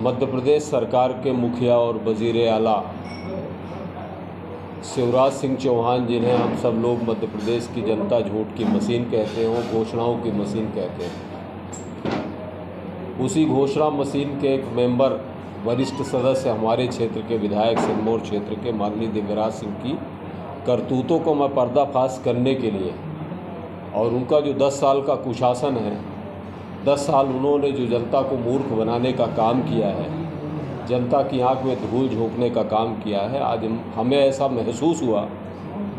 मध्य प्रदेश सरकार के मुखिया और वज़ीर आला शिवराज सिंह चौहान, जिन्हें हम सब लोग मध्य प्रदेश की जनता झूठ की मशीन कहते हैं, घोषणाओं की मशीन कहते हैं, उसी घोषणा मशीन के एक मेंबर, वरिष्ठ सदस्य, हमारे क्षेत्र के विधायक, सिरमौर क्षेत्र के माननीय दिव्यराज सिंह की करतूतों को मैं पर्दाफाश करने के लिए, और उनका जो 10 साल का कुशासन है, 10 साल उन्होंने जो जनता को मूर्ख बनाने का काम किया है, जनता की आंख में धूल झोंकने का काम किया है, आज हमें ऐसा महसूस हुआ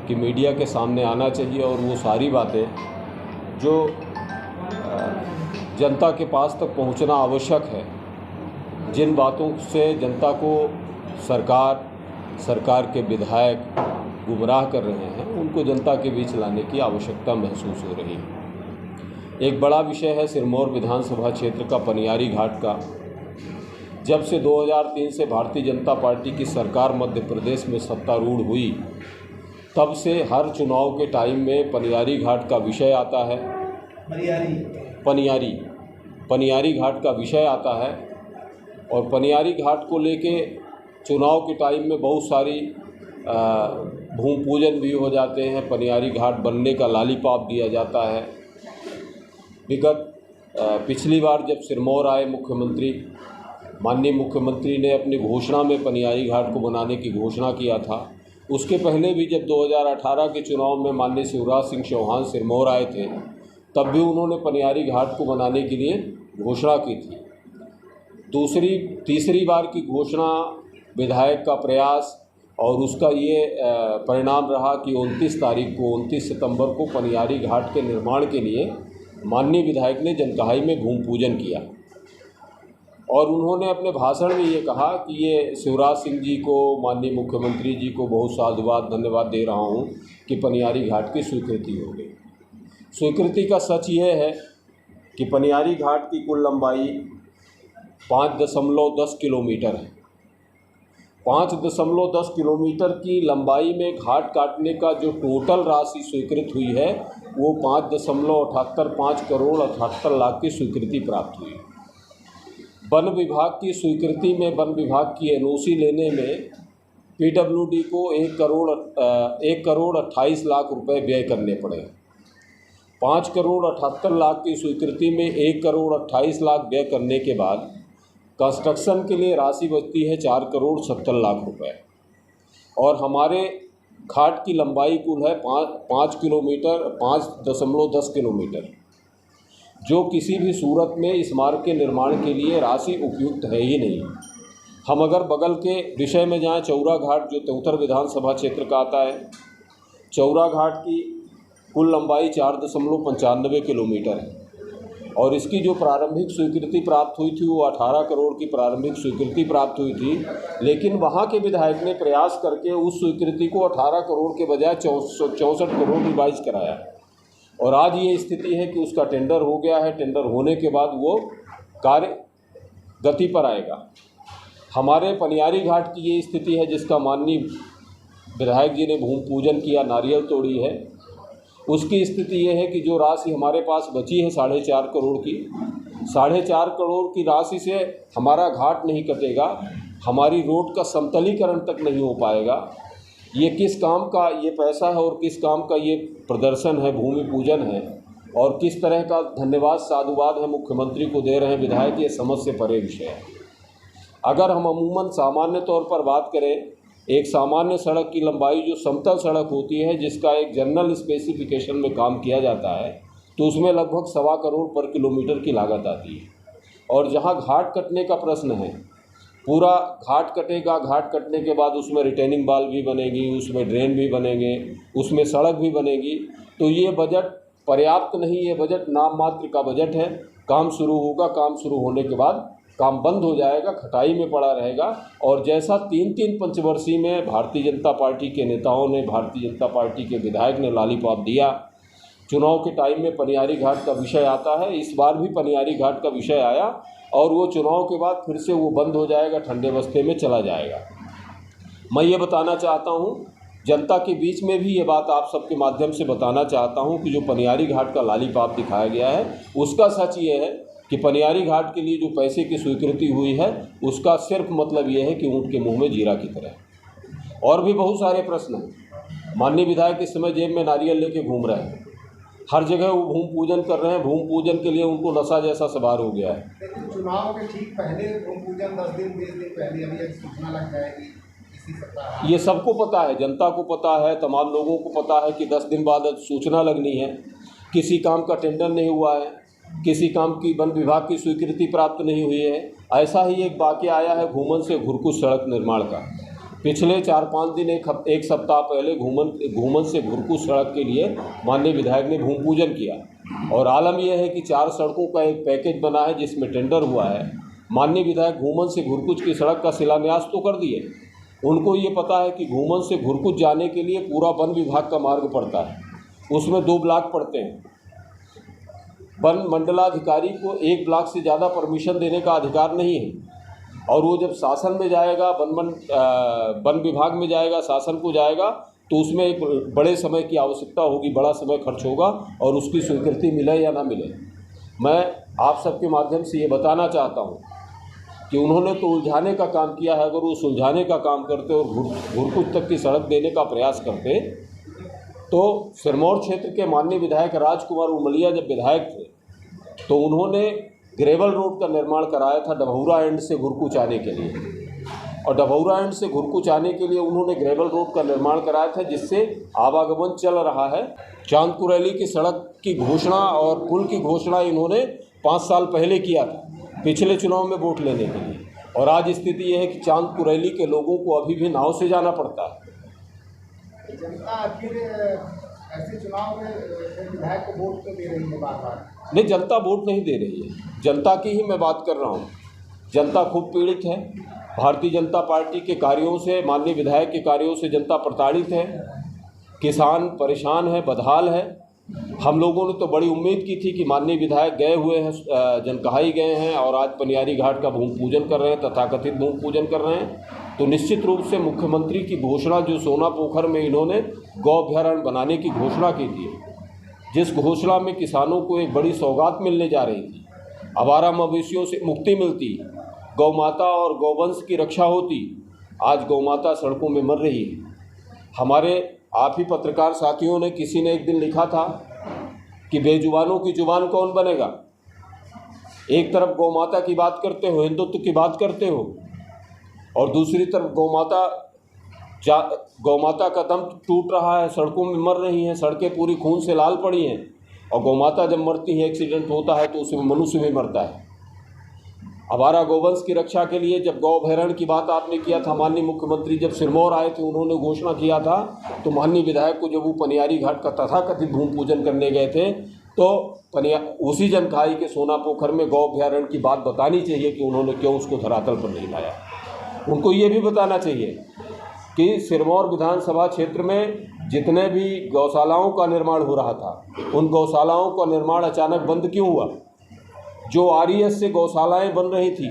कि मीडिया के सामने आना चाहिए और वो सारी बातें जो जनता के पास तक पहुंचना आवश्यक है, जिन बातों से जनता को सरकार के विधायक गुमराह कर रहे हैं, उनको जनता के बीच लाने की आवश्यकता महसूस हो रही है। एक बड़ा विषय है सिरमौर विधानसभा क्षेत्र का पनियारी घाट का। जब से 2003 से भारतीय जनता पार्टी की सरकार मध्य प्रदेश में सत्तारूढ़ हुई, तब से हर चुनाव के टाइम में पनियारी घाट का विषय आता है। पनियारी घाट का विषय आता है और पनियारी घाट को लेके चुनाव के टाइम में बहुत सारी भूमि पूजन भी हो जाते हैं। पनियारी घाट बनने का लॉलीपॉप दिया जाता है। पिछली बार जब सिरमौर आए माननीय मुख्यमंत्री ने अपनी घोषणा में पनियारी घाट को बनाने की घोषणा किया था। उसके पहले भी जब 2018 के चुनाव में माननीय शिवराज सिंह चौहान सिरमौर आए थे, तब भी उन्होंने पनियारी घाट को बनाने के लिए घोषणा की थी। तीसरी बार की घोषणा, विधायक का प्रयास, और उसका ये परिणाम रहा कि 29 सितंबर को पनियारी घाट के निर्माण के लिए माननीय विधायक ने जनकहाई में भूमि पूजन किया और उन्होंने अपने भाषण में ये कहा कि ये शिवराज सिंह जी को, माननीय मुख्यमंत्री जी को बहुत साधुवाद धन्यवाद दे रहा हूँ कि पनियारी घाट की स्वीकृति हो गई। स्वीकृति का सच ये है कि पनियारी घाट की कुल लंबाई 5.10 किलोमीटर है। 5.10 किलोमीटर की लंबाई में घाट काटने का जो टोटल राशि स्वीकृत हुई है, वो 5 करोड़ 78 लाख की स्वीकृति प्राप्त हुई। वन विभाग की स्वीकृति में, वन विभाग की एनओसी लेने में पीडब्ल्यूडी को 1 करोड़ 28 लाख रुपए व्यय करने पड़े। 5 करोड़ 78 लाख की स्वीकृति में 1 करोड़ 28 लाख व्यय करने के बाद कंस्ट्रक्शन के लिए राशि बचती है 4 करोड़ 70 लाख रुपए। और हमारे घाट की लंबाई कुल है 5.10 किलोमीटर, जो किसी भी सूरत में इस मार्ग के निर्माण के लिए राशि उपयुक्त है ही नहीं। हम अगर बगल के विषय में जाएं, चौरा घाट जो तेउतर विधानसभा क्षेत्र का आता है, चौरा घाट की कुल लंबाई 4.95 किलोमीटर है और इसकी जो प्रारंभिक स्वीकृति प्राप्त हुई थी वो 18 करोड़ की प्रारंभिक स्वीकृति प्राप्त हुई थी। लेकिन वहाँ के विधायक ने प्रयास करके उस स्वीकृति को 18 करोड़ के बजाय 64 करोड़ रिवाइज कराया और आज ये स्थिति है कि उसका टेंडर हो गया है। टेंडर होने के बाद वो कार्य गति पर आएगा। हमारे पनियारी घाट की ये स्थिति है जिसका माननीय विधायक जी ने भूमि पूजन किया, नारियल तोड़ी है। उसकी स्थिति ये है कि जो राशि हमारे पास बची है 4.5 करोड़ की, 4.5 करोड़ की राशि से हमारा घाट नहीं कटेगा, हमारी रोड का समतलीकरण तक नहीं हो पाएगा। ये किस काम का ये पैसा है और किस काम का ये प्रदर्शन है, भूमि पूजन है, और किस तरह का धन्यवाद साधुवाद है मुख्यमंत्री को दे रहे हैं विधायक, ये समझ से परे विषय है। अगर हम अमूमन सामान्य तौर पर बात करें, एक सामान्य सड़क की लंबाई जो समतल सड़क होती है, जिसका एक जनरल स्पेसिफिकेशन में काम किया जाता है, तो उसमें लगभग 1.25 करोड़ पर किलोमीटर की लागत आती है। और जहां घाट कटने का प्रश्न है, पूरा घाट कटेगा, घाट कटने के बाद उसमें रिटेनिंग बाल भी बनेगी, उसमें ड्रेन भी बनेंगे, उसमें सड़क भी बनेगी, तो ये बजट पर्याप्त नहीं, ये बजट नाम मात्र का बजट है। काम शुरू होगा, काम शुरू होने के बाद काम बंद हो जाएगा, खटाई में पड़ा रहेगा। और जैसा 3 पंचवर्षीय में भारतीय जनता पार्टी के नेताओं ने, भारतीय जनता पार्टी के विधायक ने लॉलीपॉप दिया, चुनाव के टाइम में पनियारी घाट का विषय आता है। इस बार भी पनियारी घाट का विषय आया और वो चुनाव के बाद फिर से वो बंद हो जाएगा, ठंडे बस्ते में चला जाएगा। मैं ये बताना चाहता हूँ, जनता के बीच में भी ये बात आप सबके माध्यम से बताना चाहता हूँ कि जो पनियारी घाट का लॉलीपॉप दिखाया गया है, उसका सच ये है कि पनियारी घाट के लिए जो पैसे की स्वीकृति हुई है उसका सिर्फ मतलब ये है कि ऊँट के मुंह में जीरा की तरह। और भी बहुत सारे प्रश्न हैं। माननीय विधायक इस समय जेब में नारियल लेके घूम रहे हैं, हर जगह वो भूमि पूजन कर रहे हैं। भूमि पूजन के लिए उनको नशा जैसा सवार हो गया है। लेकिन चुनाव के ठीक पहले भूमि पूजन 10 दिन 20 दिन पहले अभी एक सूचना लग जाएगी इसी सप्ताह। ये सबको पता है, जनता को पता है, तमाम लोगों को पता है कि 10 दिन बाद सूचना लगनी है। किसी काम का टेंडर नहीं हुआ है, किसी काम की वन विभाग की स्वीकृति प्राप्त नहीं हुई है। ऐसा ही एक वाक़या आया है घूमन से घुरकुच सड़क निर्माण का। पिछले 4-5 दिन एक सप्ताह पहले घूमन से घुरकुच सड़क के लिए माननीय विधायक ने भूमि पूजन किया। और आलम यह है कि 4 सड़कों का एक पैकेज बना है जिसमें टेंडर हुआ है। माननीय विधायक घूमन से घुरकुच की सड़क का शिलान्यास तो कर दिए। उनको ये पता है कि घूमन से घुरकुच जाने के लिए पूरा वन विभाग का मार्ग पड़ता है, उसमें 2 ब्लॉक पड़ते हैं। वन मंडलाधिकारी को 1 ब्लॉक से ज़्यादा परमिशन देने का अधिकार नहीं है। और वो जब शासन में जाएगा, वन विभाग में जाएगा, शासन को जाएगा, तो उसमें एक बड़े समय की आवश्यकता होगी, बड़ा समय खर्च होगा और उसकी स्वीकृति मिले या ना मिले। मैं आप सबके माध्यम से ये बताना चाहता हूँ कि उन्होंने तो उलझाने का काम किया है। अगर वो सुलझाने का काम करते और घुरकुच तक की सड़क देने का प्रयास करते तो सिरमौर क्षेत्र के माननीय विधायक राजकुमार उमलिया जब विधायक थे तो उन्होंने ग्रेवल रोड का निर्माण कराया था डभौरा एंड से घुरकुच आने के लिए। और डभौरा एंड से घुरकुच आने के लिए उन्होंने ग्रेवल रोड का निर्माण कराया था जिससे आवागमन चल रहा है। चांद कुरैली की सड़क की घोषणा और पुल की घोषणा इन्होंने 5 साल पहले किया था पिछले चुनाव में वोट लेने के लिए। और आज स्थिति यह है कि चांद कुरैली के लोगों को अभी भी नाव से जाना पड़ता है। जनता आखिर ऐसे चुनाव में विधायक को वोट तो दे रही है बार बार। नहीं, जनता वोट नहीं दे रही है, जनता की ही मैं बात कर रहा हूँ। जनता खूब पीड़ित है। भारतीय जनता पार्टी के कार्यों से, माननीय विधायक के कार्यों से जनता प्रताड़ित है। किसान परेशान है, बदहाल है। हम लोगों ने तो बड़ी उम्मीद की थी कि माननीय विधायक गए हुए हैं, जनकहाई गए हैं और आज पनियारी घाट का भूमि पूजन कर रहे हैं, तथाकथित भूमि पूजन कर रहे हैं। तो निश्चित रूप से मुख्यमंत्री की घोषणा जो सोना पोखर में इन्होंने गौ अभयारण्य बनाने की घोषणा की थी, जिस घोषणा में किसानों को एक बड़ी सौगात मिलने जा रही थी, आवारा मवेशियों से मुक्ति मिलती, गौ माता और गौवंश की रक्षा होती, आज गौ माता सड़कों में मर रही है। हमारे आप ही पत्रकार साथियों ने, किसी ने एक दिन लिखा था कि बेजुबानों की जुबान कौन बनेगा। एक तरफ गौ माता की बात करते हो, हिंदुत्व की बात करते हो, और दूसरी तरफ गौ माता का दम टूट रहा है, सड़कों में मर रही हैं, सड़कें पूरी खून से लाल पड़ी हैं। और गौ माता जब मरती है, एक्सीडेंट होता है, तो उसमें मनुष्य भी मरता है। आवारा गौवंश की रक्षा के लिए जब गौ अभयारण्य की बात आपने किया था, माननीय मुख्यमंत्री जब सिरमौर आए थे, उन्होंने घोषणा किया था, तो माननीय विधायक को जब वो पनियारी घाट का तथाकथित भूमि पूजन करने गए थे तो उसी जनकहाई के सोना पोखर में गौ अभयारण्य की बात बतानी चाहिए कि उन्होंने क्यों उसको धरातल पर नहीं लाया। उनको ये भी बताना चाहिए कि सिरमौर विधानसभा क्षेत्र में जितने भी गौशालाओं का निर्माण हो रहा था, उन गौशालाओं का निर्माण अचानक बंद क्यों हुआ। जो RES से गौशालाएं बन रही थी,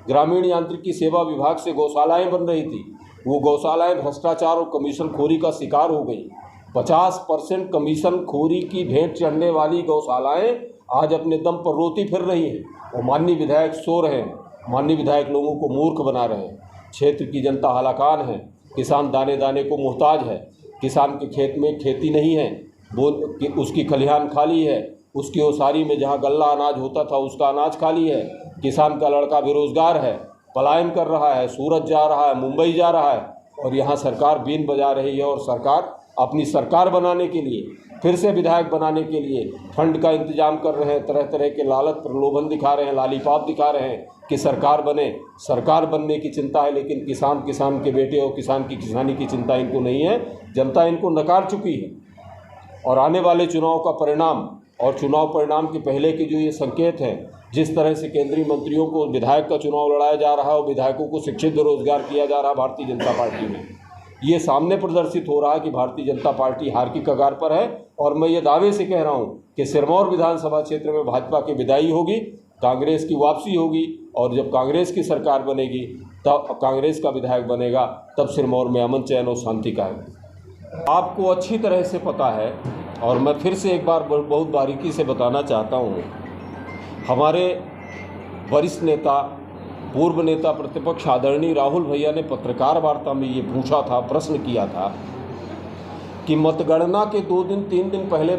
ग्रामीण यांत्रिकी सेवा विभाग से गौशालाएं बन रही थी, वो गौशालाएं भ्रष्टाचार और कमीशन खोरी का शिकार हो गई। 50% कमीशन खोरी की भेंट चढ़ने वाली गौशालाएं आज अपने दम पर रोती फिर रही हैं। वो माननीय विधायक सो रहे हैं, माननीय विधायक लोगों को मूर्ख बना रहे हैं। क्षेत्र की जनता हलाकान है, किसान दाने दाने को मुहताज है। किसान के खेत में खेती नहीं है, वो उसकी खलिहान खाली है, उसकी ओसारी में जहाँ गल्ला अनाज होता था उसका अनाज खाली है। किसान का लड़का बेरोजगार है, पलायन कर रहा है, सूरत जा रहा है, मुंबई जा रहा है, और यहाँ सरकार बीन बजा रही है। और सरकार अपनी सरकार बनाने के लिए, फिर से विधायक बनाने के लिए फंड का इंतजाम कर रहे हैं, तरह तरह के लालच प्रलोभन दिखा रहे हैं, लालीपाप दिखा रहे हैं कि सरकार बने। सरकार बनने की चिंता है, लेकिन किसान के बेटे और किसान की किसानी की चिंता इनको नहीं है। जनता इनको नकार चुकी है। और आने वाले चुनाव का परिणाम और चुनाव परिणाम के पहले के जो ये संकेत हैं, जिस तरह से केंद्रीय मंत्रियों को विधायक का चुनाव लड़ाया जा रहा है और विधायकों को शिक्षित बेरोजगार किया जा रहा है भारतीय जनता पार्टी में, ये सामने प्रदर्शित हो रहा है कि भारतीय जनता पार्टी हार की कगार पर है। और मैं ये दावे से कह रहा हूँ कि सिरमौर विधानसभा क्षेत्र में भाजपा की विदाई होगी, कांग्रेस की वापसी होगी, और जब कांग्रेस की सरकार बनेगी, तब कांग्रेस का विधायक बनेगा, तब सिरमौर में अमन चैन और शांति का है। आपको अच्छी तरह से पता है, और मैं फिर से एक बार बहुत बारीकी से बताना चाहता हूँ, हमारे वरिष्ठ नेता पूर्व नेता प्रतिपक्ष आदरणीय राहुल भैया ने पत्रकार वार्ता में ये पूछा था, प्रश्न किया था कि मतगणना के 2 दिन 3 दिन पहले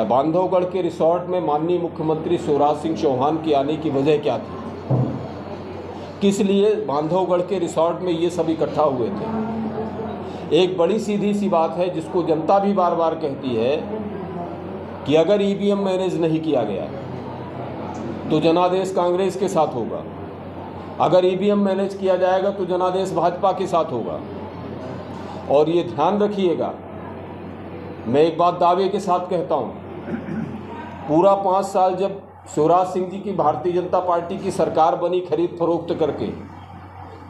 बांधवगढ़ के रिसोर्ट में माननीय मुख्यमंत्री शिवराज सिंह चौहान के आने की वजह क्या थी, किस लिए बांधवगढ़ के रिसोर्ट में ये सब इकट्ठा हुए थे। एक बड़ी सीधी सी बात है जिसको जनता भी बार बार कहती है कि अगर ईवीएम मैनेज नहीं किया गया तो जनादेश कांग्रेस के साथ होगा, अगर ईवीएम मैनेज किया जाएगा तो जनादेश भाजपा के साथ होगा। और ये ध्यान रखिएगा, मैं एक बात दावे के साथ कहता हूँ, पूरा 5 साल जब शिवराज सिंह जी की भारतीय जनता पार्टी की सरकार बनी खरीद फरोख्त करके,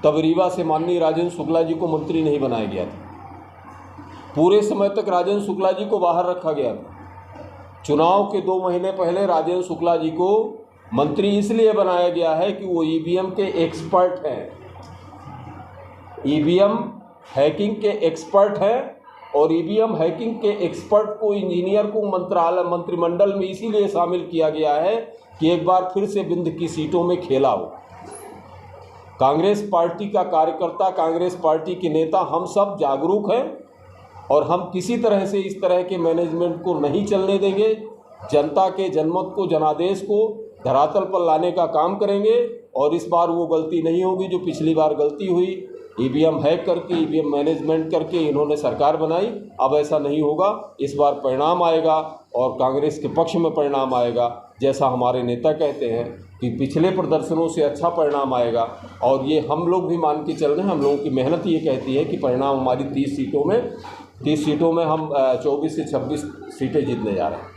तब रीवा से माननीय राजेंद्र शुक्ला जी को मंत्री नहीं बनाया गया था। पूरे समय तक राजेंद्र शुक्ला जी को बाहर रखा गया था। चुनाव के 2 महीने पहले राजेंद्र शुक्ला जी को मंत्री इसलिए बनाया गया है कि वो ईवीएम के एक्सपर्ट हैं, ईवीएम हैकिंग के एक्सपर्ट हैं। और ईवीएम हैकिंग के एक्सपर्ट को, इंजीनियर को मंत्रिमंडल में इसीलिए शामिल किया गया है कि एक बार फिर से बिंद की सीटों में खेला हो। कांग्रेस पार्टी का कार्यकर्ता, कांग्रेस पार्टी के नेता, हम सब जागरूक हैं और हम किसी तरह से इस तरह के मैनेजमेंट को नहीं चलने देंगे। जनता के जनमत को, जनादेश को धरातल पर लाने का काम करेंगे और इस बार वो गलती नहीं होगी जो पिछली बार गलती हुई, ईवीएम हैक करके, ईवीएम मैनेजमेंट करके इन्होंने सरकार बनाई। अब ऐसा नहीं होगा, इस बार परिणाम आएगा और कांग्रेस के पक्ष में परिणाम आएगा। जैसा हमारे नेता कहते हैं कि पिछले प्रदर्शनों से अच्छा परिणाम आएगा और ये हम लोग भी मान के चल रहे हैं। हम लोगों की मेहनत ये कहती है कि परिणाम हमारी 30 सीटों में हम 24 से 26 सीटें जीतने जा रहे हैं।